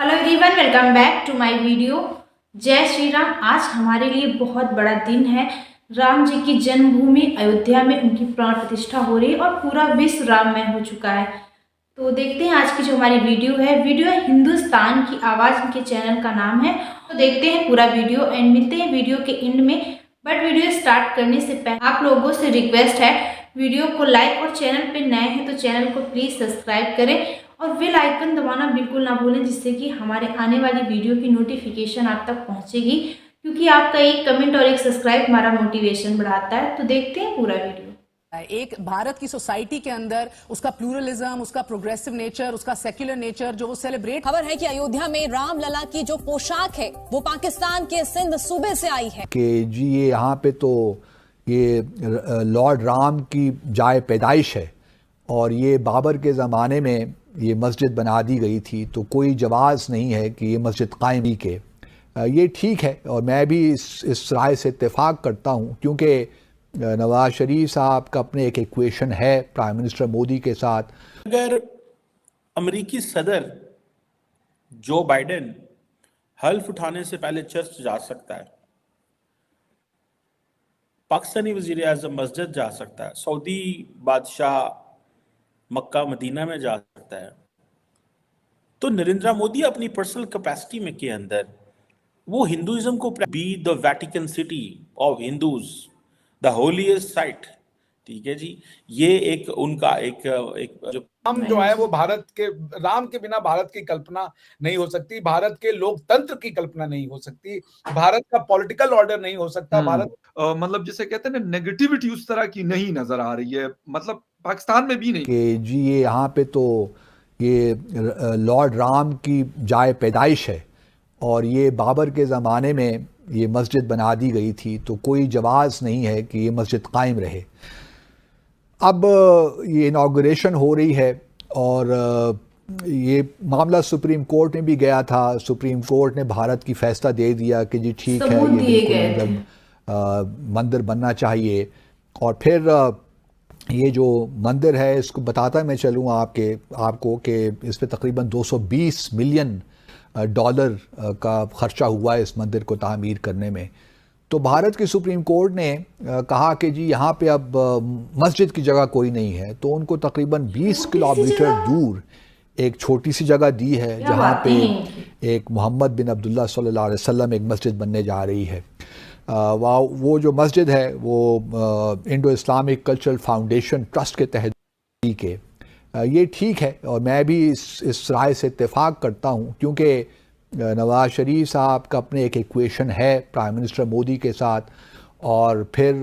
Hello everyone, welcome back to my video. जय श्री राम। आज हमारे लिए बहुत बड़ा दिन है। राम जी की जन्मभूमि अयोध्या में उनकी प्राण प्रतिष्ठा हो रही है और पूरा विश्व राममय हो चुका है। तो देखते हैं आज की जो हमारी वीडियो है हिंदुस्तान की आवाज़ के चैनल का नाम है। तो देखते हैं पूरा वीडियो एंड मिलते हैं वीडियो के एंड में। बट वीडियो स्टार्ट करने से पहले आप लोगों से रिक्वेस्ट है, वीडियो को लाइक और चैनल पे नए हैं तो चैनल को प्लीज़ सब्सक्राइब करें और बेल आइकन दबाना बिल्कुल ना भूलें, जिससे कि हमारे आने वाली वीडियो की नोटिफिकेशन आप तक पहुंचेगी। क्योंकि आपका एक कमेंट और एक सब्सक्राइब हमारा मोटिवेशन बढ़ाता है। तो देखते हैं पूरा वीडियो। एक भारत की सोसाइटी के अंदर उसका प्लूरलिज्म, उसका प्रोग्रेसिव नेचर, उसका सेक्युलर नेचर जो वो सेलिब्रेट। खबर है कि अयोध्या में रामलला की जो पोशाक है वो पाकिस्तान के सिंध सूबे से आई है। कि जी ये यहाँ पे तो ये लॉर्ड राम की जाए पैदाइश है और ये बाबर के ज़माने में ये मस्जिद बना दी गई थी, तो कोई जवाज़ नहीं है कि ये मस्जिद कायम ही के। ये ठीक है और मैं भी इस राय से इत्तेफाक करता हूँ, क्योंकि नवाज शरीफ साहब का अपने एक इक्वेशन है प्राइम मिनिस्टर मोदी के साथ। अगर अमेरिकी सदर जो बाइडेन हल्फ उठाने से पहले चर्च जा सकता है, पाकिस्तानी वजीर आजम मस्जिद जा सकता है, सऊदी बादशाह मक्का मदीना में जा सकता है, तो नरेंद्र मोदी अपनी पर्सनल कैपेसिटी में के अंदर वो हिंदुइज्म को B the Vatican city of Hindus, the holiest site. ठीक है जी, ये एक उनका एक जो राम जो है वो भारत के, राम के बिना भारत की कल्पना नहीं हो सकती, भारत के लोकतंत्र की कल्पना नहीं हो सकती, भारत का पॉलिटिकल ऑर्डर नहीं हो सकता। भारत मतलब जिसे कहते हैं ना, नेगेटिविटी उस तरह की नहीं नजर आ रही है, मतलब पाकिस्तान में भी नहीं। कि जी ये यहाँ पे तो ये लॉर्ड राम की जाए पैदाइश है और ये बाबर के ज़माने में ये मस्जिद बना दी गई थी, तो कोई जवाज़ नहीं है कि ये मस्जिद कायम रहे। अब ये इनाग्रेशन हो रही है और ये मामला सुप्रीम कोर्ट में भी गया था। सुप्रीम कोर्ट ने भारत की फैसला दे दिया कि जी ठीक है, ये बिल्कुल मंदिर बनना चाहिए। और फिर ये जो मंदिर है इसको बताता मैं चलूँ आपको कि इस पर तकरीबन 220 मिलियन डॉलर का खर्चा हुआ है इस मंदिर को तामीर करने में। तो भारत की सुप्रीम कोर्ट ने कहा कि जी यहाँ पे अब मस्जिद की जगह कोई नहीं है, तो उनको तकरीबन 20 किलोमीटर दूर एक छोटी सी जगह दी है जहाँ पे एक मोहम्मद बिन अब्दुल्ला सल्लल्लाहु अलैहि वसल्लम एक मस्जिद बनने जा रही है। वो जो मस्जिद है वो Indo Islamic cultural foundation trust के तहत के। ये ठीक है और मैं भी इस राय से इत्तेफाक करता हूँ, क्योंकि नवाज शरीफ साहब का अपने एक इक्वेशन है प्राइम मिनिस्टर मोदी के साथ। और फिर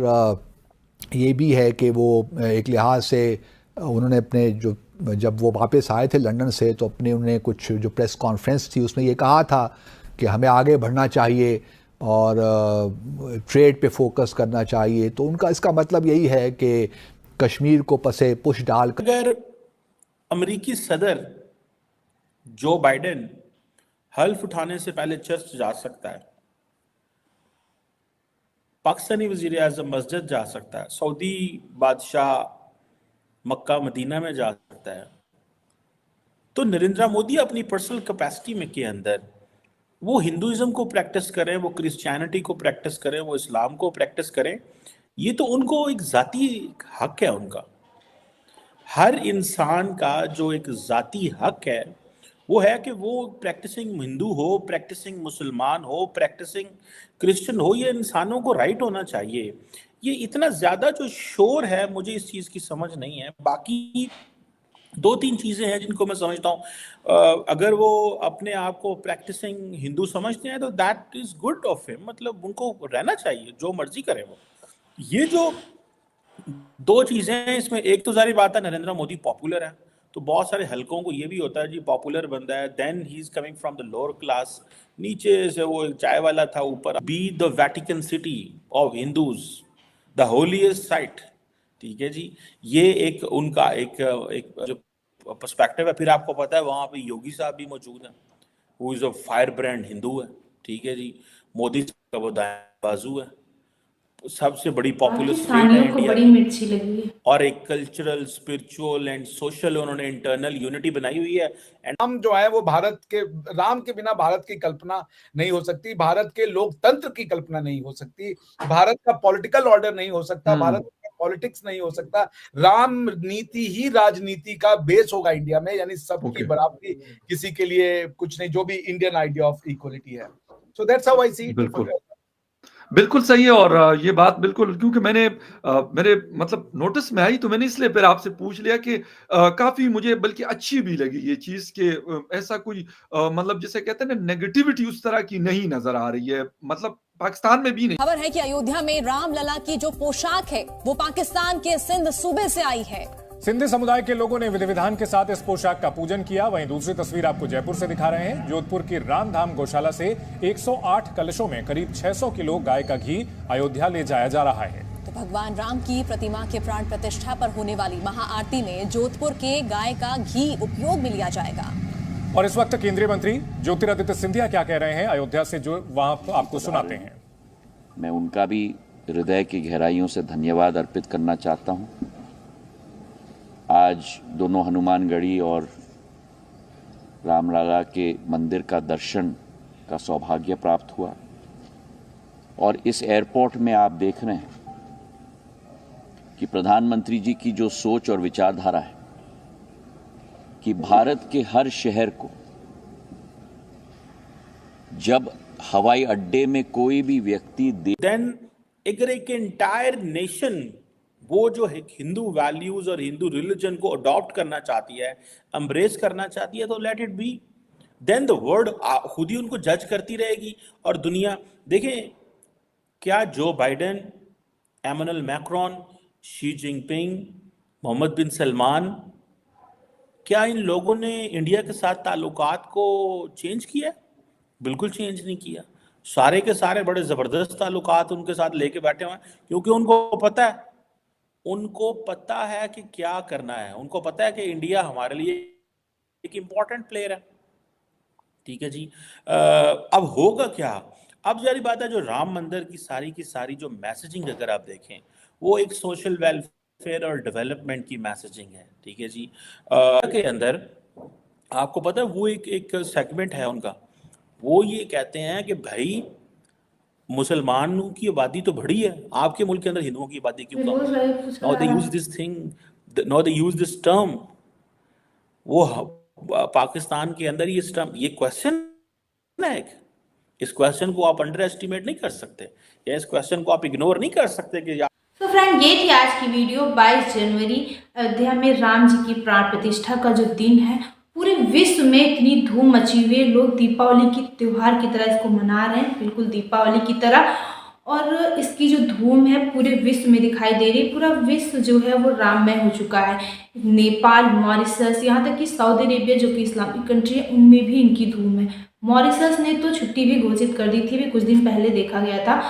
ये भी है कि वो एक लिहाज से उन्होंने अपने जब वो वापस आए थे लंदन से, तो उन्होंने कुछ जो प्रेस कॉन्फ्रेंस थी उसमें ये कहा था कि हमें आगे बढ़ना चाहिए और ट्रेड पे फोकस करना चाहिए। तो उनका इसका मतलब यही है कि कश्मीर को पसे पुश डाल कर अगर अमेरिकी सदर जो बाइडेन हल्फ उठाने से पहले चर्च जा सकता है, पाकिस्तानी वजीर आजम मस्जिद जा सकता है, सऊदी बादशाह मक्का मदीना में जा सकता है, तो नरेंद्र मोदी अपनी पर्सनल कैपेसिटी में के अंदर वो हिंदुइज्म को प्रैक्टिस करें, वो क्रिश्चियनिटी को प्रैक्टिस करें, वो इस्लाम को प्रैक्टिस करें, ये तो उनको एक जाती हक है उनका। हर इंसान का जो एक जाती हक है वो है कि वो प्रैक्टिसिंग हिंदू हो, प्रैक्टिसिंग मुसलमान हो, प्रैक्टिसिंग क्रिश्चियन हो, ये इंसानों को राइट होना चाहिए। ये इतना ज़्यादा जो शोर है, मुझे इस चीज़ की समझ नहीं है। बाकी दो तीन चीज़ें हैं जिनको मैं समझता हूँ। अगर वो अपने आप को प्रैक्टिसिंग हिंदू समझते हैं तो that is good of him, मतलब उनको रहना चाहिए, जो मर्जी करें वो। ये जो दो चीजें हैं इसमें, एक तो जारी बात है नरेंद्र मोदी पॉपुलर है, तो बहुत सारे हलकों को ये भी होता है जी पॉपुलर बंदा है, then he is coming from the lower class, नीचे से वो एक चाय वाला था, ऊपर be the Vatican city of Hindus, the holiest site. ठीक है जी, ये एक उनका एक जो पर्सपेक्टिव है। फिर आपको पता है वहां पे योगी साहब भी मौजूद है, who is a fire brand Hindu है। ठीक है जी, मोदी का वो दाएं बाजू है। सबसे बड़ी पॉपुलस स्टेट है पाकिस्तानियों को इंडिया बड़ी की, मिर्ची लगी है। और एक कल्चरल, स्पिरिचुअल एंड सोशल उन्होंने इंटरनल यूनिटी बनाई हुई है। एंड राम जो है वो राम के बिना भारत की कल्पना नहीं हो सकती, भारत के लोकतंत्र की कल्पना नहीं हो सकती, भारत का पॉलिटिकल ऑर्डर नहीं हो सकता, भारत का पॉलिटिक्स नहीं हो सकता। राम नीति ही राजनीति का बेस होगा इंडिया में, यानी सबकी बराबरी, किसी के लिए कुछ नहीं, जो भी इंडियन आइडिया ऑफ इक्वलिटी है। So that's how I see it. बिल्कुल सही है। और ये बात बिल्कुल, क्योंकि मेरे मतलब नोटिस में आई, तो मैंने इसलिए फिर आपसे पूछ लिया कि काफी मुझे बल्कि अच्छी भी लगी ये चीज कि ऐसा कोई मतलब जिसे कहते हैं ना, नेगेटिविटी उस तरह की नहीं नजर आ रही है, मतलब पाकिस्तान में भी नहीं। खबर है कि अयोध्या में रामलला की जो पोशाक है वो पाकिस्तान के सिंध सूबे से आई है। सिंधी समुदाय के लोगों ने विधि विधान के साथ इस पोशाक का पूजन किया। वहीं दूसरी तस्वीर आपको जयपुर से दिखा रहे हैं। जोधपुर की रामधाम गौशाला से 108 कलशों में करीब 600 किलो गाय का घी अयोध्या ले जाया जा रहा है। तो भगवान राम की प्रतिमा के प्राण प्रतिष्ठा पर होने वाली महाआरती में जोधपुर के गाय का घी उपयोग में लिया जाएगा। और इस वक्त केंद्रीय मंत्री ज्योतिरादित्य सिंधिया क्या कह रहे हैं अयोध्या से, जो वहां आपको सुनाते हैं। मैं उनका भी हृदय की गहराइयों से धन्यवाद अर्पित करना चाहता हूं। आज दोनों हनुमानगढ़ी और रामलला के मंदिर का दर्शन का सौभाग्य प्राप्त हुआ। और इस एयरपोर्ट में आप देख रहे हैं कि प्रधानमंत्री जी की जो सोच और विचारधारा है कि भारत के हर शहर को, जब हवाई अड्डे में कोई भी व्यक्ति देन अगर एक एंटायर नेशन वो जो हिंदू वैल्यूज और हिंदू रिलीजन को अडॉप्ट करना चाहती है, एम्ब्रेस करना चाहती है, तो let it be. Then the world खुद ही उनको जज करती रहेगी। और दुनिया देखें, क्या Joe Biden, Emmanuel Macron, Xi Jinping, Mohammed bin Salman, क्या इन लोगों ने इंडिया के साथ ताल्लुकात को चेंज किया? बिल्कुल चेंज नहीं किया। सारे के सारे बड़े जबरदस्त ताल्लुकात उनके साथ लेके बैठे हुए हैं, क्योंकि उनको पता है कि क्या करना है। उनको पता है कि इंडिया हमारे लिए एक इम्पॉर्टेंट प्लेयर है। ठीक है जी। अब होगा क्या? अब जारी बात है, जो राम मंदिर की सारी जो मैसेजिंग अगर आप देखें, वो एक सोशल वेलफेयर और डेवलपमेंट की मैसेजिंग है। ठीक है जी। के अंदर आपको पता है वो एक सेगमेंट है उनका, वो ये कहते हैं कि भाई मुसलमानों की आबादी तो बढ़ी है, आपके मुल्क के अंदर हिंदुओं की आबादी क्यों कम है? Now they use this thing, now they use this term. वो पाकिस्तान के अंदर ये टर्म, ये क्वेश्चन है, इस क्वेश्चन को आप अंडर एस्टिमेट नहीं कर सकते, या इस क्वेश्चन को आप इग्नोर नहीं कर सकते कि तो फ्रेंड, ये थी आज की वीडियो। 22 जनवरी अयोध्या में राम जी की प्राण प्रतिष्ठा का जो दिन है, पूरे विश्व में इतनी धूम मची हुई है। लोग दीपावली की त्योहार की तरह इसको मना रहे हैं, बिल्कुल दीपावली की तरह। और इसकी जो धूम है पूरे विश्व में दिखाई दे रही है। पूरा विश्व जो है वो राममय हो चुका है। नेपाल, मॉरिशस, यहाँ तक कि सऊदी अरेबिया जो कि इस्लामिक कंट्री है, उनमें भी इनकी धूम है। मॉरिशस ने तो छुट्टी भी घोषित कर दी थी, भी कुछ दिन पहले देखा गया था।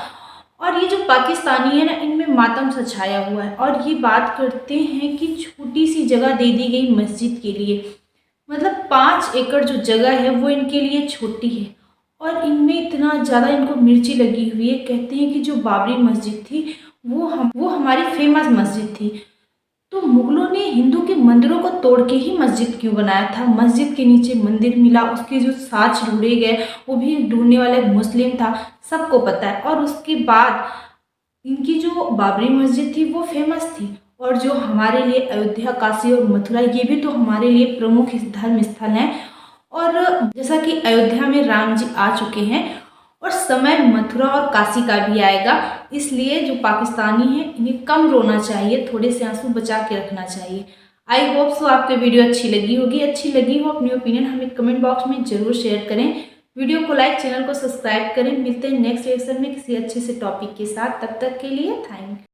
और ये जो पाकिस्तानी है ना, इनमें मातम सा छाया हुआ है। और ये बात करते हैं कि छोटी सी जगह दे दी गई मस्जिद के लिए, मतलब 5 एकड़ जो जगह है वो इनके लिए छोटी है। और इनमें इतना ज़्यादा इनको मिर्ची लगी हुई है। कहते हैं कि जो बाबरी मस्जिद थी वो हमारी फेमस मस्जिद थी। तो मुगलों ने हिंदू के मंदिरों को तोड़ के ही मस्जिद क्यों बनाया था? मस्जिद के नीचे मंदिर मिला, उसके जो साँच ढूंढे गए वो भी ढूंढने वाला एक मुस्लिम था, सबको पता है। और उसके बाद इनकी जो बाबरी मस्जिद थी वो फेमस थी। और जो हमारे लिए अयोध्या, काशी और मथुरा, ये भी तो हमारे लिए प्रमुख धर्म स्थल हैं। और जैसा कि अयोध्या में राम जी आ चुके हैं और समय मथुरा और काशी का भी आएगा, इसलिए जो पाकिस्तानी हैं इन्हें कम रोना चाहिए, थोड़े से आंसू बचा के रखना चाहिए। आई होप सो आपको वीडियो अच्छी लगी होगी। अच्छी लगी हो अपनी ओपिनियन हमें कमेंट बॉक्स में जरूर शेयर करें। वीडियो को लाइक, चैनल को सब्सक्राइब करें। मिलते हैं नेक्स्ट लेक्चर में किसी अच्छे से टॉपिक के साथ। तब तक के लिए थैंक यू।